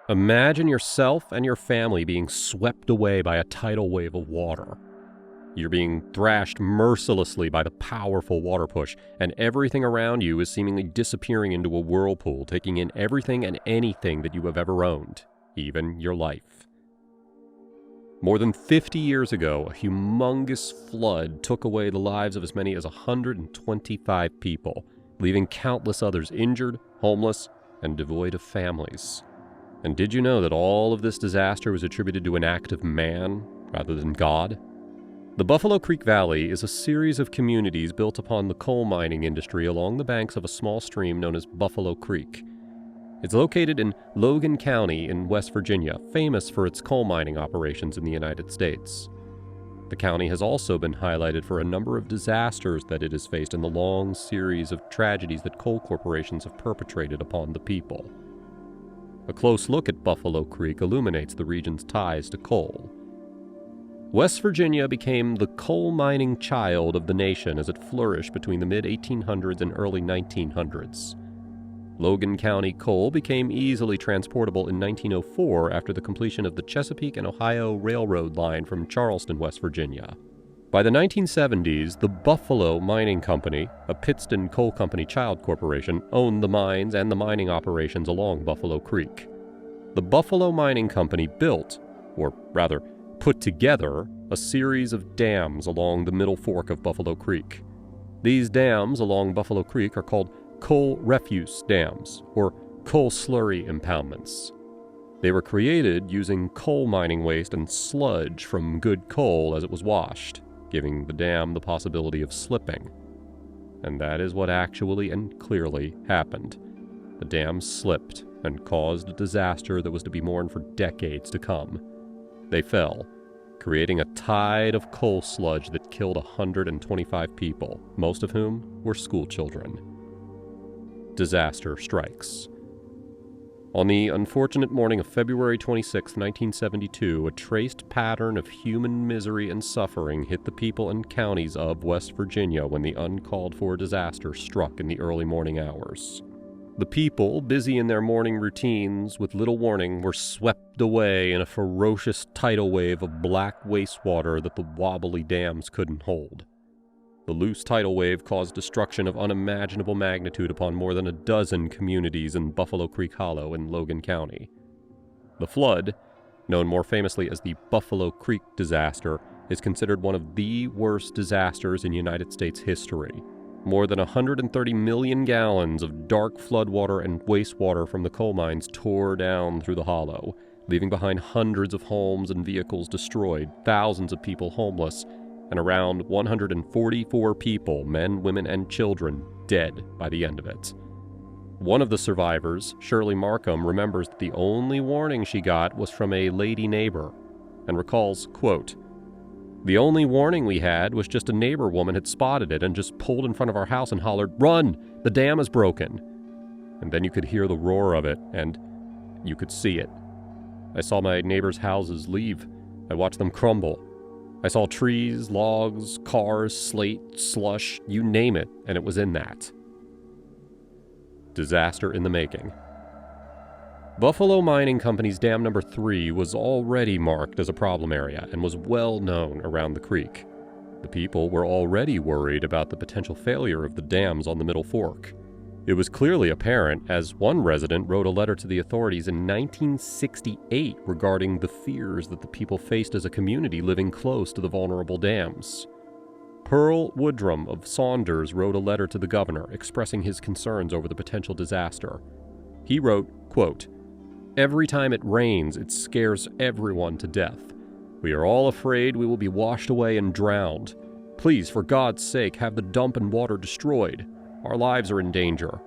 Imagine yourself and your family being swept away by a tidal wave of water. You're being thrashed mercilessly by the powerful water push, and everything around you is seemingly disappearing into a whirlpool, taking in everything and anything that you have ever owned, even your life. More than 50 years ago, a humongous flood took away the lives of as many as 125 people, leaving countless others injured, homeless, and devoid of families. And did you know that all of this disaster was attributed to an act of man rather than God? The Buffalo Creek Valley is a series of communities built upon the coal mining industry along the banks of a small stream known as Buffalo Creek. It's located in Logan County in West Virginia, famous for its coal mining operations in the United States. The county has also been highlighted for a number of disasters that it has faced in the long series of tragedies that coal corporations have perpetrated upon the people. A close look at Buffalo Creek illuminates the region's ties to coal. West Virginia became the coal mining child of the nation as it flourished between the mid-1800s and early 1900s. Logan County coal became easily transportable in 1904 after the completion of the Chesapeake and Ohio Railroad line from Charleston, West Virginia. By the 1970s, the Buffalo Mining Company, a Pittston Coal Company child corporation, owned the mines and the mining operations along Buffalo Creek. The Buffalo Mining Company built, or rather, put together a series of dams along the middle fork of Buffalo Creek. These dams along Buffalo Creek are called coal refuse dams, or coal slurry impoundments. They were created using coal mining waste and sludge from good coal as it was washed, giving the dam the possibility of slipping. And that is what actually and clearly happened. The dam slipped and caused a disaster that was to be mourned for decades to come. They fell, creating a tide of coal sludge that killed 125 people, most of whom were school children. Disaster strikes. On the unfortunate morning of February 26, 1972, a traced pattern of human misery and suffering hit the people and counties of West Virginia when the uncalled-for disaster struck in the early morning hours. The people, busy in their morning routines with little warning, were swept away in a ferocious tidal wave of black wastewater that the wobbly dams couldn't hold. The loose tidal wave caused destruction of unimaginable magnitude upon more than a dozen communities in Buffalo Creek Hollow in Logan County. The flood, known more famously as the Buffalo Creek disaster, is considered one of the worst disasters in United States history. More than 130 million gallons of dark floodwater and wastewater from the coal mines tore down through the hollow, leaving behind hundreds of homes and vehicles destroyed, thousands of people homeless, and around 144 people, men, women, and children, dead by the end of it. One of the survivors, Shirley Markham, remembers that the only warning she got was from a lady neighbor, and recalls, quote, "The only warning we had was just a neighbor woman had spotted it and just pulled in front of our house and hollered, 'Run! The dam is broken!' And then you could hear the roar of it, and you could see it. I saw my neighbors' houses leave. I watched them crumble. I saw trees, logs, cars, slate, slush, you name it, and it was in that." Disaster in the making. Buffalo Mining Company's Dam Number 3 was already marked as a problem area and was well known around the creek. The people were already worried about the potential failure of the dams on the Middle Fork. It was clearly apparent as one resident wrote a letter to the authorities in 1968 regarding the fears that the people faced as a community living close to the vulnerable dams. Pearl Woodrum of Saunders wrote a letter to the governor expressing his concerns over the potential disaster. He wrote, quote, "Every time it rains, it scares everyone to death. We are all afraid we will be washed away and drowned. Please, for God's sake, have the dump and water destroyed. Our lives are in danger."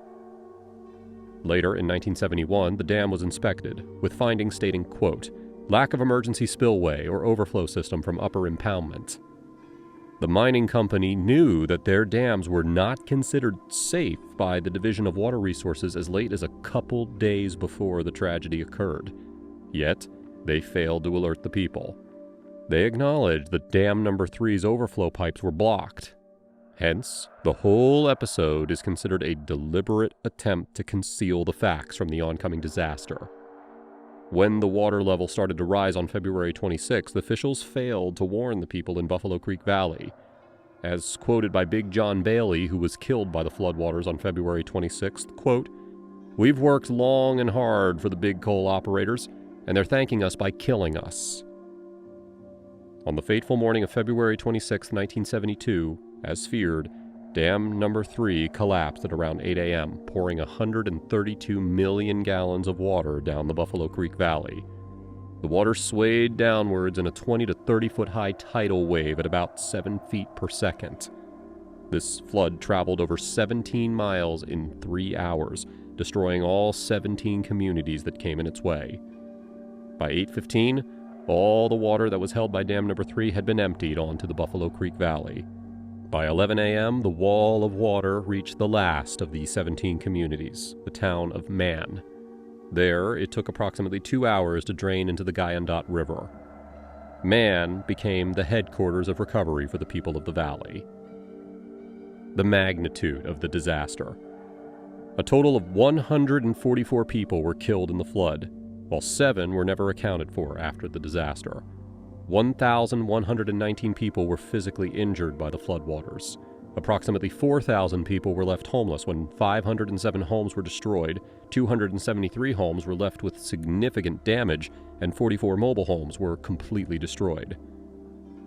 Later, in 1971, the dam was inspected, with findings stating, quote, "Lack of emergency spillway or overflow system from upper impoundment." The mining company knew that their dams were not considered safe by the Division of Water Resources as late as a couple days before the tragedy occurred. Yet, they failed to alert the people. They acknowledged that Dam Number 3's overflow pipes were blocked. Hence, the whole episode is considered a deliberate attempt to conceal the facts from the oncoming disaster. When the water level started to rise on February 26th, officials failed to warn the people in Buffalo Creek Valley. As quoted by Big John Bailey, who was killed by the floodwaters on February 26th, quote, "We've worked long and hard for the big coal operators, and they're thanking us by killing us." On the fateful morning of February 26, 1972, as feared, Dam number 3 collapsed at around 8 a.m., pouring 132 million gallons of water down the Buffalo Creek Valley. The water swayed downwards in a 20 to 30 foot high tidal wave at about 7 feet per second. This flood traveled over 17 miles in 3 hours, destroying all 17 communities that came in its way. By 8:15, all the water that was held by Dam number 3 had been emptied onto the Buffalo Creek Valley. By 11 a.m., the wall of water reached the last of the 17 communities, the town of Man. There, it took approximately 2 hours to drain into the Guyandotte River. Man became the headquarters of recovery for the people of the valley. The magnitude of the disaster. A total of 144 people were killed in the flood, while 7 were never accounted for after the disaster. 1,119 people were physically injured by the floodwaters. Approximately 4,000 people were left homeless when 507 homes were destroyed, 273 homes were left with significant damage, and 44 mobile homes were completely destroyed.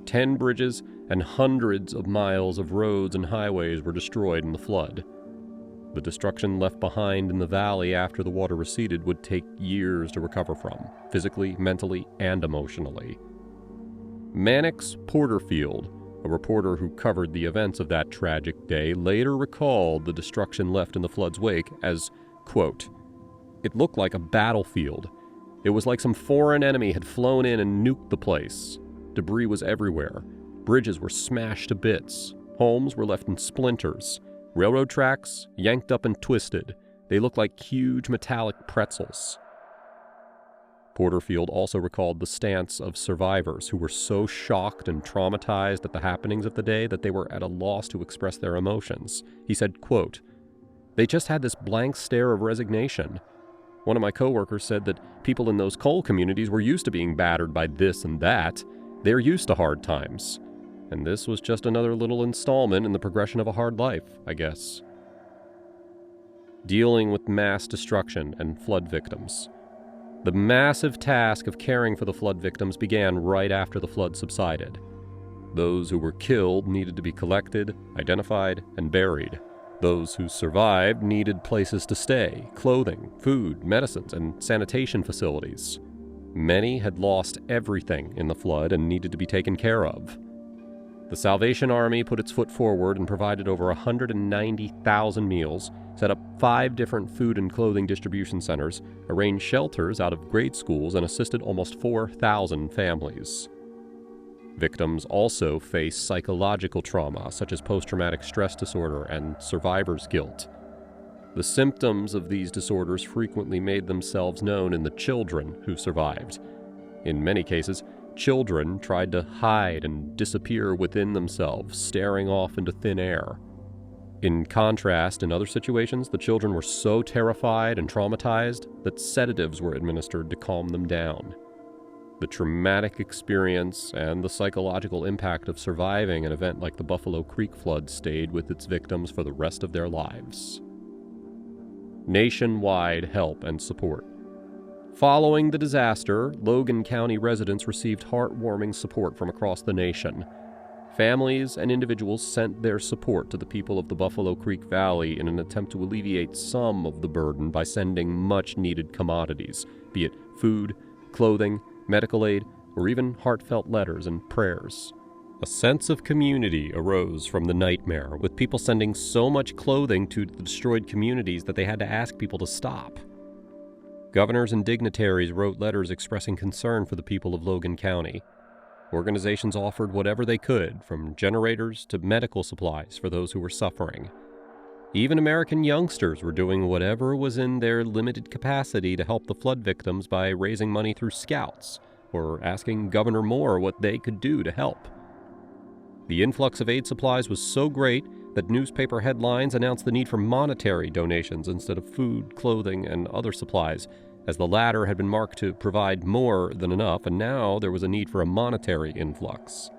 10 bridges and hundreds of miles of roads and highways were destroyed in the flood. The destruction left behind in the valley after the water receded would take years to recover from, physically, mentally, and emotionally. Mannix Porterfield, a reporter who covered the events of that tragic day, later recalled the destruction left in the flood's wake as, quote, "It looked like a battlefield. It was like some foreign enemy had flown in and nuked the place. Debris was everywhere. Bridges were smashed to bits. Homes were left in splinters. Railroad tracks, yanked up and twisted. They looked like huge metallic pretzels." Porterfield also recalled the stance of survivors who were so shocked and traumatized at the happenings of the day that they were at a loss to express their emotions. He said, quote, "They just had this blank stare of resignation. One of my coworkers said that people in those coal communities were used to being battered by this and that. They're used to hard times. And this was just another little installment in the progression of a hard life, I guess." Dealing with mass destruction and flood victims. The massive task of caring for the flood victims began right after the flood subsided. Those who were killed needed to be collected, identified, and buried. Those who survived needed places to stay, clothing, food, medicines, and sanitation facilities. Many had lost everything in the flood and needed to be taken care of. The Salvation Army put its foot forward and provided over 190,000 meals, set up 5 different food and clothing distribution centers, arranged shelters out of grade schools, and assisted almost 4,000 families. Victims also face psychological trauma, such as post-traumatic stress disorder and survivor's guilt. The symptoms of these disorders frequently made themselves known in the children who survived. In many cases, children tried to hide and disappear within themselves, staring off into thin air. In contrast, in other situations, the children were so terrified and traumatized that sedatives were administered to calm them down. The traumatic experience and the psychological impact of surviving an event like the Buffalo Creek flood stayed with its victims for the rest of their lives. Nationwide help and support. Following the disaster, Logan County residents received heartwarming support from across the nation. Families and individuals sent their support to the people of the Buffalo Creek Valley in an attempt to alleviate some of the burden by sending much-needed commodities, be it food, clothing, medical aid, or even heartfelt letters and prayers. A sense of community arose from the nightmare, with people sending so much clothing to the destroyed communities that they had to ask people to stop. Governors and dignitaries wrote letters expressing concern for the people of Logan County. Organizations offered whatever they could, from generators to medical supplies for those who were suffering. Even American youngsters were doing whatever was in their limited capacity to help the flood victims by raising money through scouts or asking Governor Moore what they could do to help. The influx of aid supplies was so great that newspaper headlines announced the need for monetary donations instead of food, clothing, and other supplies, as the latter had been marked to provide more than enough, and now there was a need for a monetary influx.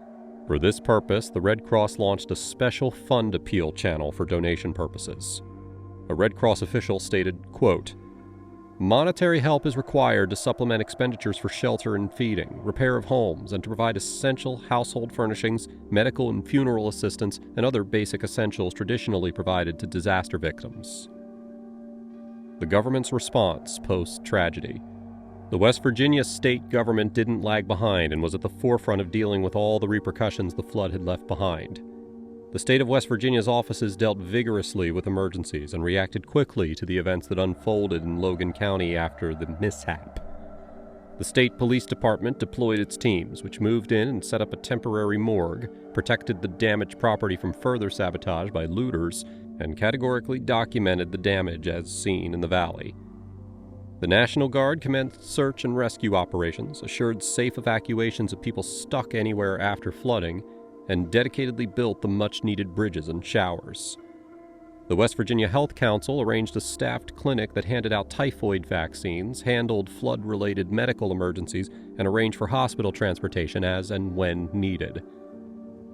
For this purpose, the Red Cross launched a special fund appeal channel for donation purposes. A Red Cross official stated, quote, "Monetary help is required to supplement expenditures for shelter and feeding, repair of homes, and to provide essential household furnishings, medical and funeral assistance, and other basic essentials traditionally provided to disaster victims." The government's response post-tragedy. The West Virginia state government didn't lag behind and was at the forefront of dealing with all the repercussions the flood had left behind. The state of West Virginia's offices dealt vigorously with emergencies and reacted quickly to the events that unfolded in Logan County after the mishap. The state police department deployed its teams, which moved in and set up a temporary morgue, protected the damaged property from further sabotage by looters, and categorically documented the damage as seen in the valley. The National Guard commenced search and rescue operations, assured safe evacuations of people stuck anywhere after flooding, and dedicatedly built the much-needed bridges and showers. The West Virginia Health Council arranged a staffed clinic that handed out typhoid vaccines, handled flood-related medical emergencies, and arranged for hospital transportation as and when needed.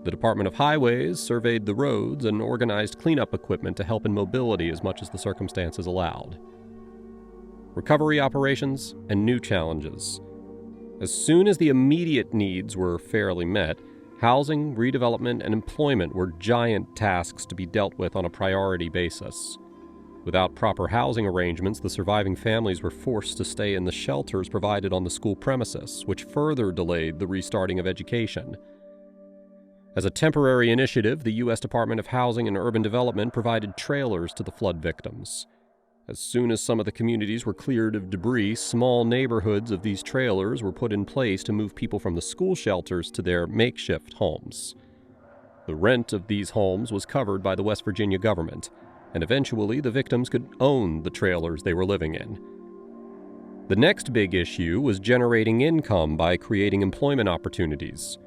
The Department of Highways surveyed the roads and organized cleanup equipment to help in mobility as much as the circumstances allowed. Recovery operations and new challenges. As soon as the immediate needs were fairly met, housing, redevelopment, and employment were giant tasks to be dealt with on a priority basis. Without proper housing arrangements, the surviving families were forced to stay in the shelters provided on the school premises, which further delayed the restarting of education. As a temporary initiative, the U.S. Department of Housing and Urban Development provided trailers to the flood victims. As soon as some of the communities were cleared of debris, small neighborhoods of these trailers were put in place to move people from the school shelters to their makeshift homes. The rent of these homes was covered by the West Virginia government, and eventually the victims could own the trailers they were living in. The next big issue was generating income by creating employment opportunities.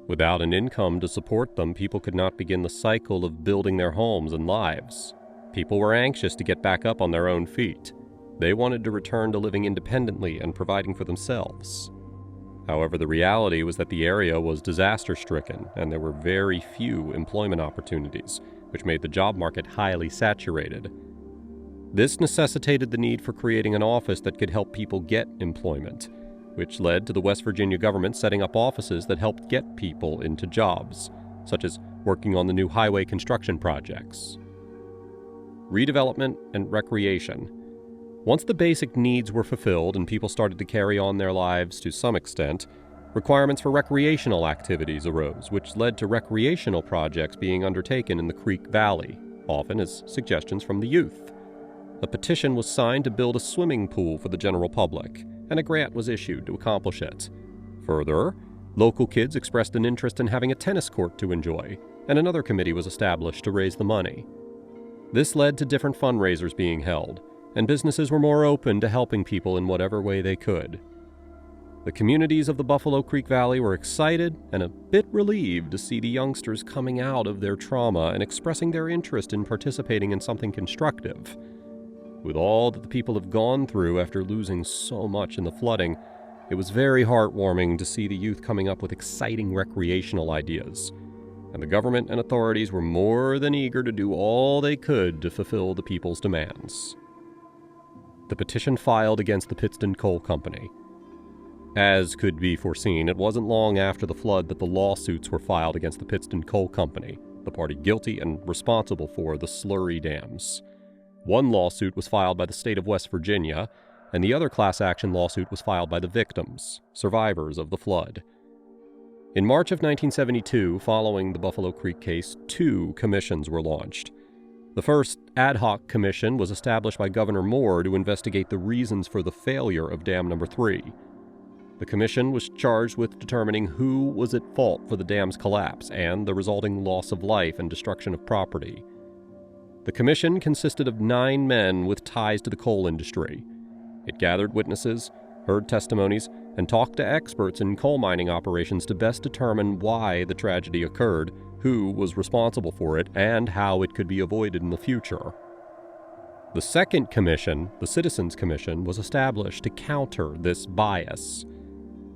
Without an income to support them, people could not begin the cycle of building their homes and lives. People were anxious to get back up on their own feet. They wanted to return to living independently and providing for themselves. However, the reality was that the area was disaster-stricken, and there were very few employment opportunities, which made the job market highly saturated. This necessitated the need for creating an office that could help people get employment, which led to the West Virginia government setting up offices that helped get people into jobs, such as working on the new highway construction projects. Redevelopment and recreation. Once the basic needs were fulfilled and people started to carry on their lives to some extent, requirements for recreational activities arose, which led to recreational projects being undertaken in the Creek Valley, often as suggestions from the youth. A petition was signed to build a swimming pool for the general public, and a grant was issued to accomplish it. Further, local kids expressed an interest in having a tennis court to enjoy, and another committee was established to raise the money. This led to different fundraisers being held, and businesses were more open to helping people in whatever way they could. The communities of the Buffalo Creek Valley were excited and a bit relieved to see the youngsters coming out of their trauma and expressing their interest in participating in something constructive. With all that the people have gone through after losing so much in the flooding, it was very heartwarming to see the youth coming up with exciting recreational ideas. And the government and authorities were more than eager to do all they could to fulfill the people's demands. The petition filed against the Pittston Coal Company. As could be foreseen, it wasn't long after the flood that the lawsuits were filed against the Pittston Coal Company, the party guilty and responsible for the slurry dams. One lawsuit was filed by the state of West Virginia, and the other class action lawsuit was filed by the victims, survivors of the flood. In March of 1972, following the Buffalo Creek case, 2 commissions were launched. The first ad hoc commission was established by Governor Moore to investigate the reasons for the failure of Dam Number 3. The commission was charged with determining who was at fault for the dam's collapse and the resulting loss of life and destruction of property. The commission consisted of 9 men with ties to the coal industry. It gathered witnesses, heard testimonies, and talked to experts in coal mining operations to best determine why the tragedy occurred, who was responsible for it, and how it could be avoided in the future. The second commission, the Citizens Commission, was established to counter this bias.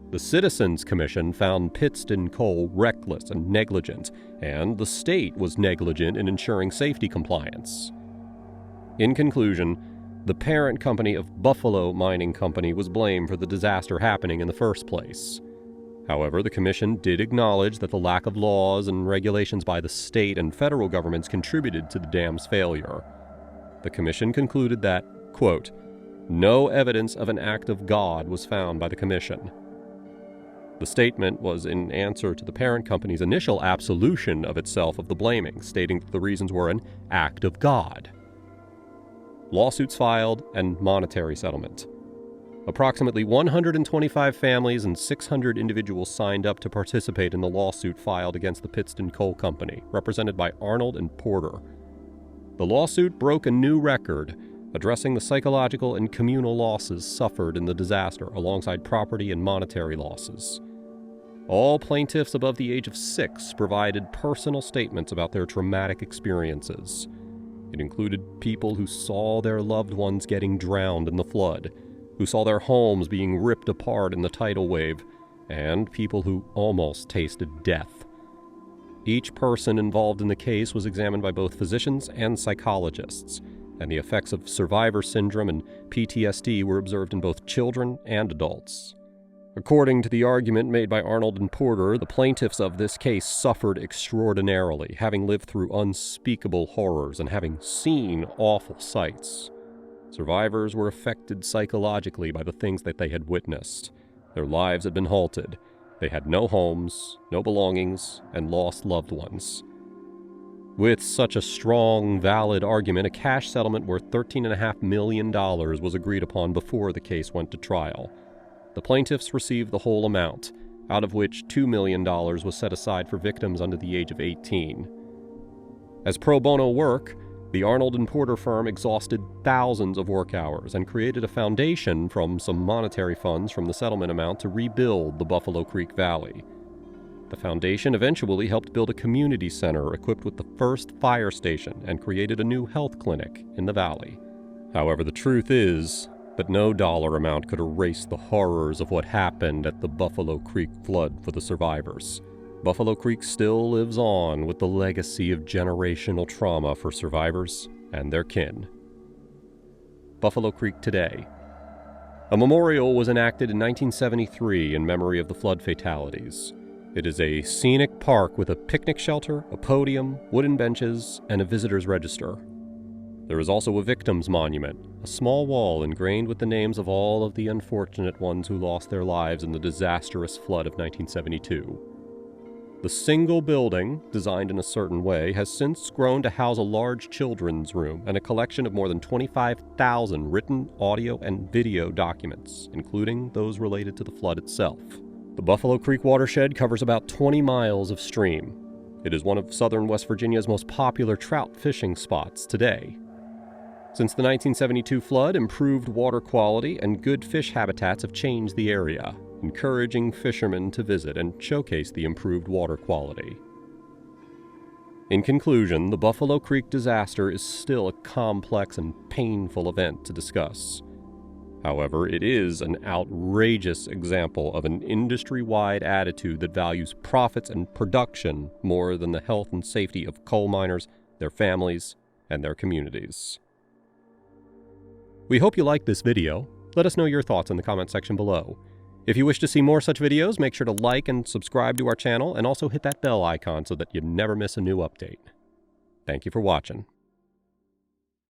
The Citizens Commission found Pittston Coal reckless and negligent, and the state was negligent in ensuring safety compliance. In conclusion, the parent company of Buffalo Mining Company was blamed for the disaster happening in the first place. However, the commission did acknowledge that the lack of laws and regulations by the state and federal governments contributed to the dam's failure. The commission concluded that, quote, "No evidence of an act of God was found by the commission." The statement was in answer to the parent company's initial absolution of itself of the blaming, stating that the reasons were an act of God. Lawsuits filed and monetary settlement. Approximately 125 families and 600 individuals signed up to participate in the lawsuit filed against the Pittston Coal Company, represented by Arnold and Porter. The lawsuit broke a new record, addressing the psychological and communal losses suffered in the disaster alongside property and monetary losses. All plaintiffs above the age of 6 provided personal statements about their traumatic experiences. It included people who saw their loved ones getting drowned in the flood, who saw their homes being ripped apart in the tidal wave, and people who almost tasted death. Each person involved in the case was examined by both physicians and psychologists, and the effects of survivor syndrome and PTSD were observed in both children and adults. According to the argument made by Arnold and Porter, the plaintiffs of this case suffered extraordinarily, having lived through unspeakable horrors and having seen awful sights. Survivors were affected psychologically by the things that they had witnessed. Their lives had been halted. They had no homes, no belongings, and lost loved ones. With such a strong, valid argument, a cash settlement worth $13.5 million was agreed upon before the case went to trial. The plaintiffs received the whole amount, out of which $2 million was set aside for victims under the age of 18. As pro bono work, the Arnold and Porter firm exhausted thousands of work hours and created a foundation from some monetary funds from the settlement amount to rebuild the Buffalo Creek Valley. The foundation eventually helped build a community center equipped with the first fire station and created a new health clinic in the valley. However, the truth is that no dollar amount could erase the horrors of what happened at the Buffalo Creek flood for the survivors. Buffalo Creek still lives on with the legacy of generational trauma for survivors and their kin. Buffalo Creek today. A memorial was enacted in 1973 in memory of the flood fatalities. It is a scenic park with a picnic shelter, a podium, wooden benches, and a visitor's register. There is also a victims' monument, a small wall ingrained with the names of all of the unfortunate ones who lost their lives in the disastrous flood of 1972. The single building, designed in a certain way, has since grown to house a large children's room and a collection of more than 25,000 written, audio, and video documents, including those related to the flood itself. The Buffalo Creek watershed covers about 20 miles of stream. It is one of southern West Virginia's most popular trout fishing spots today. Since the 1972 flood, improved water quality and good fish habitats have changed the area, encouraging fishermen to visit and showcase the improved water quality. In conclusion, the Buffalo Creek disaster is still a complex and painful event to discuss. However, it is an outrageous example of an industry-wide attitude that values profits and production more than the health and safety of coal miners, their families, and their communities. We hope you liked this video. Let us know your thoughts in the comment section below. If you wish to see more such videos, make sure to like and subscribe to our channel and also hit that bell icon so that you never miss a new update. Thank you for watching.